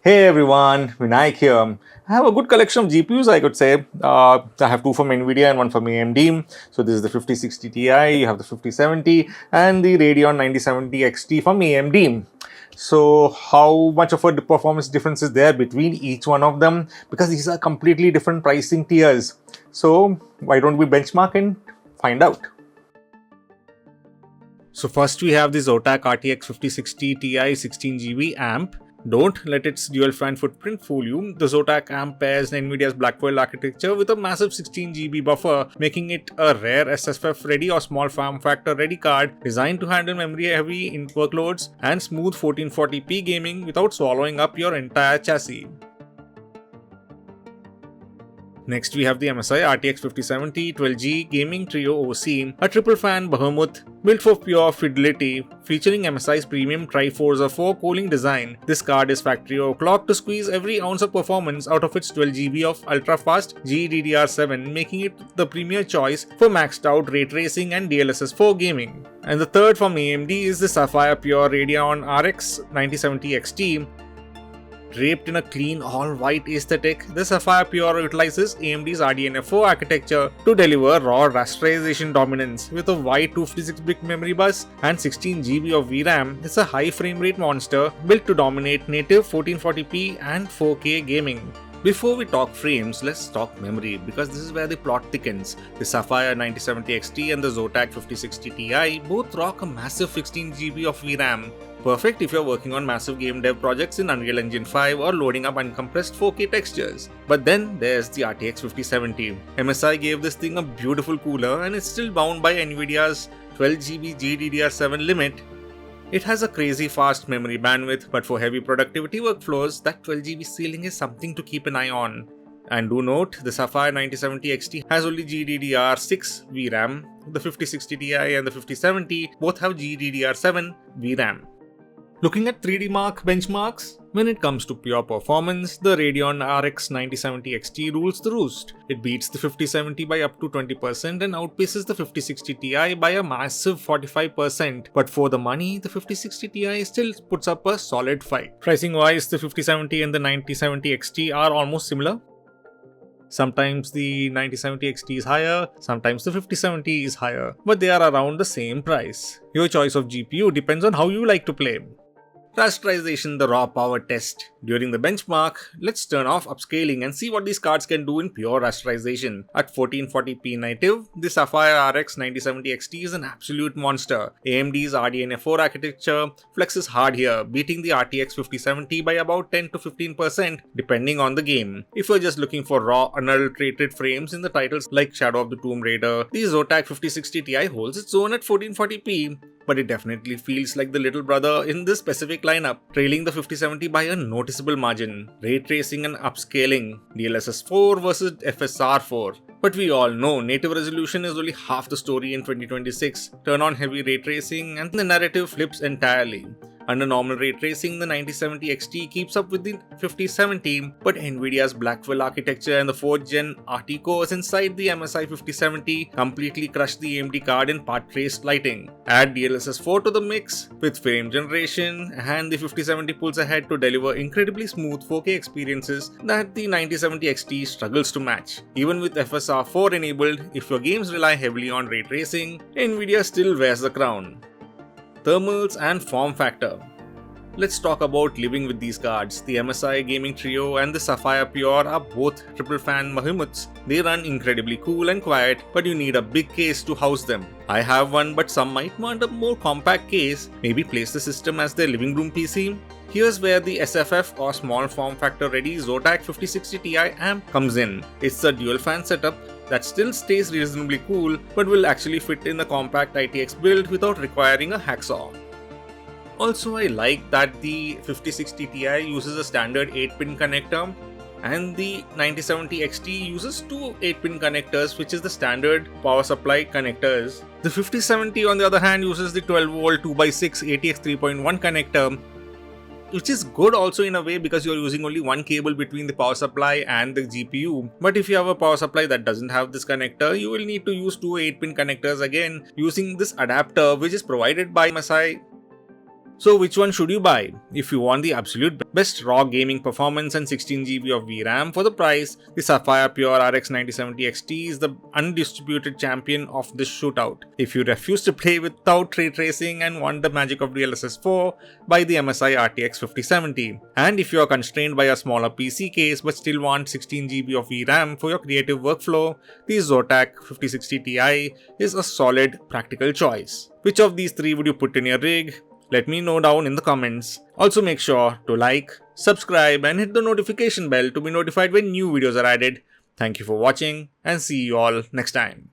Hey everyone, Vinayak here. I have a good collection of GPUs, I could say. I have two from Nvidia and one from AMD. So this is the 5060 Ti, you have the 5070, and the Radeon 9070 XT from AMD. So how much of a performance difference is there between each one of them? Because these are completely different pricing tiers. So why don't we benchmark and find out? So first we have the Zotac RTX 5060 Ti 16GB amp. Don't let its dual fan footprint fool you. The Zotac amp pairs Nvidia's Blackwell architecture with a massive 16GB buffer, making it a rare SFF ready or small form factor ready card designed to handle memory heavy workloads and smooth 1440p gaming without swallowing up your entire chassis. Next, we have the MSI RTX 5070 12G Gaming Trio OC, a triple fan behemoth built for pure fidelity, featuring MSI's premium Triforce 4 cooling design. This card is factory overclocked to squeeze every ounce of performance out of its 12GB of ultra-fast GDDR7, making it the premier choice for maxed out ray tracing and DLSS 4 gaming. And the third from AMD is the Sapphire Pure Radeon RX 9070 XT. Draped in a clean all-white aesthetic, the Sapphire Pure utilizes AMD's RDNA4 architecture to deliver raw rasterization dominance. With a wide 256-bit memory bus and 16GB of VRAM, it's a high frame rate monster built to dominate native 1440p and 4K gaming. Before we talk frames, let's talk memory, because this is where the plot thickens. The Sapphire 9070 XT and the Zotac 5060 Ti both rock a massive 16GB of VRAM. Perfect if you're working on massive game dev projects in Unreal Engine 5 or loading up uncompressed 4K textures. But then there's the RTX 5070. MSI gave this thing a beautiful cooler and it's still bound by Nvidia's 12GB GDDR7 limit. It has a crazy fast memory bandwidth, but for heavy productivity workflows, that 12GB ceiling is something to keep an eye on. And do note, the Sapphire 9070 XT has only GDDR6 VRAM. The 5060 Ti and the 5070 both have GDDR7 VRAM. Looking at 3D Mark benchmarks, when it comes to pure performance, the Radeon RX 9070 XT rules the roost. It beats the 5070 by up to 20% and outpaces the 5060 Ti by a massive 45%. But for the money, the 5060 Ti still puts up a solid fight. Pricing wise, the 5070 and the 9070 XT are almost similar. Sometimes the 9070 XT is higher, sometimes the 5070 is higher, but they are around the same price. Your choice of GPU depends on how you like to play. Rasterization, the raw power test. During the benchmark, let's turn off upscaling and see what these cards can do in pure rasterization. At 1440p native, the Sapphire RX 9070 XT is an absolute monster. AMD's RDNA4 architecture flexes hard here, beating the RTX 5070 by about 10 to 15% depending on the game. If you're just looking for raw, unadulterated frames in the titles like Shadow of the Tomb Raider, the Zotac 5060 Ti holds its own at 1440p. But it definitely feels like the little brother in this specific lineup, trailing the 5070 by a noticeable margin. Ray tracing and upscaling, DLSS 4 versus FSR 4. But we all know native resolution is only half the story in 2026. Turn on heavy ray tracing and the narrative flips entirely. Under normal ray tracing, the 9070 XT keeps up with the 5070, but Nvidia's Blackwell architecture and the 4th gen RT cores inside the MSI 5070 completely crush the AMD card in part traced lighting. Add DLSS 4 to the mix with frame generation, and the 5070 pulls ahead to deliver incredibly smooth 4K experiences that the 9070 XT struggles to match. Even with FSR 4 enabled, if your games rely heavily on ray tracing, Nvidia still wears the crown. Thermals and form factor. Let's talk about living with these cards. The MSI Gaming Trio and the Sapphire Pure are both triple fan behemoths. They run incredibly cool and quiet, but you need a big case to house them. I have one, but some might want a more compact case, maybe place the system as their living room PC. Here's where the SFF or small form factor ready Zotac 5060 Ti amp comes in. It's a dual fan setup that still stays reasonably cool, but will actually fit in the compact ITX build without requiring a hacksaw. Also, I like that the 5060 Ti uses a standard 8-pin connector and the 9070 XT uses two 8-pin connectors, which is the standard power supply connectors. The 5070 on the other hand uses the 12V 2x6 ATX 3.1 connector, which is good also in a way because you're using only one cable between the power supply and the GPU. But if you have a power supply that doesn't have this connector, you will need to use two 8-pin connectors again using this adapter, which is provided by MSI. So which one should you buy? If you want the absolute best raw gaming performance and 16GB of VRAM for the price, the Sapphire Pure RX 9070 XT is the undisputed champion of this shootout. If you refuse to play without ray tracing and want the magic of DLSS 4, buy the MSI RTX 5070. And if you are constrained by a smaller PC case but still want 16GB of VRAM for your creative workflow, the Zotac 5060 Ti is a solid practical choice. Which of these three would you put in your rig? Let me know down in the comments. Also make sure to like, subscribe and hit the notification bell to be notified when new videos are added. Thank you for watching and see you all next time.